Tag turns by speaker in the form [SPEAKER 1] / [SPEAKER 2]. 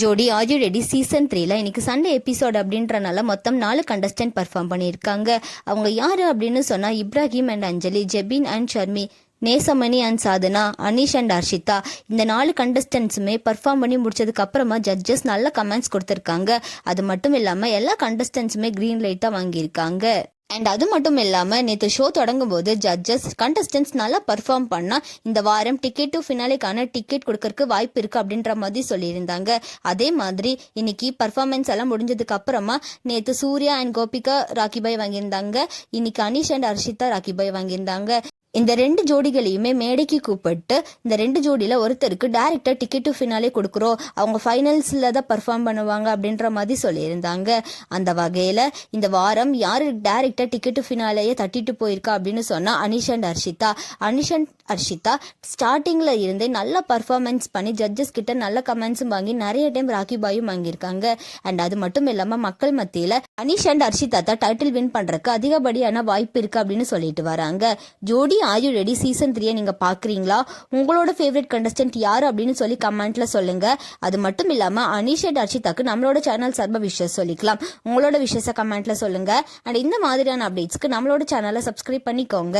[SPEAKER 1] ஜோடி are you ready season 3ல இன்னைக்கு Sunday episode அப்படின்றனால மொத்தம் 4 கண்டஸ்டன்ட் பர்ஃபார்ம் பண்ணியிருக்காங்க. அவங்க யாரு அப்படின்னு சொன்னா Ibrahim and Anjali, Jebin and Sharmi, Nesamani and Sadhana, Aneesh and Arshitha. இந்த 4 கண்டஸ்டன்ட்ஸுமே பர்ஃபார்ம் பண்ணி முடிச்சதுக்கு அப்புறமா ஜட்ஜஸ் நல்ல கமெண்ட்ஸ் கொடுத்துருக்காங்க. அது மட்டும் இல்லாம எல்லா கண்டஸ்டன்ட்ஸுமே கிரீன் லைட்டா வாங்கியிருக்காங்க. அண்ட் அது மட்டும் இல்லாமல் நேற்று ஷோ தொடங்கும் போது ஜட்ஜஸ் கண்டஸ்டன்ஸ் நல்லா பர்ஃபார்ம் பண்ணால் இந்த வாரம் டிக்கெட் டு ஃபினாலேக்கான டிக்கெட் கொடுக்கறதுக்கு வாய்ப்பு இருக்குது அப்படின்ற மாதிரி சொல்லியிருந்தாங்க. அதே மாதிரி இன்னைக்கு பர்ஃபார்மன்ஸ் எல்லாம் முடிஞ்சதுக்கு அப்புறமா நேற்று சூர்யா அண்ட் கோபிகா ராக்கிபாய் வாங்கியிருந்தாங்க. இன்னைக்கு அனீஷ் அண்ட் அர்ஷிதா ராக்கிபாய் வாங்கியிருந்தாங்க. இந்த 2 ஜோடிகளையுமே மேடைக்கு கூப்பிட்டு இந்த 2 ஜோடியில் ஒருத்தருக்கு டேரக்டாக டிக்கெட் டு ஃபினாலே கொடுக்குறோம், அவங்க ஃபைனல்ஸில் தான் பர்ஃபார்ம் பண்ணுவாங்க அப்படின்ற மாதிரி சொல்லியிருந்தாங்க. அந்த வகையில் இந்த வாரம் யார் டேரக்டாக டிக்கெட் டு ஃபினாலேயே தட்டிட்டு போயிருக்கா அப்படின்னு சொன்னால் அனீஷ் அண்ட் அர்ஷிதா ஸ்டார்டிங்கில் இருந்தே நல்ல பர்ஃபார்மன்ஸ் பண்ணி ஜட்ஜஸ் கிட்ட நல்ல கமெண்ட்ஸும் வாங்கி நிறைய டைம் ராக்கிபாயும் வாங்கியிருக்காங்க. அண்ட் அது மட்டும் இல்லாமல் மக்கள் மத்தியில் அனீஷ் அண்ட் அர்ஷிதா தான் டைட்டில் வின் பண்ணுறதுக்கு அதிகப்படியான வாய்ப்பு இருக்குது அப்படின்னு சொல்லிட்டு வராங்க. ஜோடி ஆர் யூ ரெடி சீசன் 3 நீங்கள் பார்க்குறீங்களா? உங்களோட ஃபேவரட் கண்டஸ்டன்ட் யார் அப்படின்னு சொல்லி கமெண்ட்ல சொல்லுங்க. அது மட்டும் இல்லாமல் அனீஷ் அண்ட் அர்ஷிதாக்கு நம்மளோட சேனல் சார்பாக விஷஸ் சொல்லிக்கலாம். உங்களோட விஷஸை கமெண்ட்ல சொல்லுங்க. அண்ட் இந்த மாதிரியான அப்டேட்ஸ்க்கு நம்மளோட சேனலை சப்ஸ்கிரைப் பண்ணிக்கோங்க.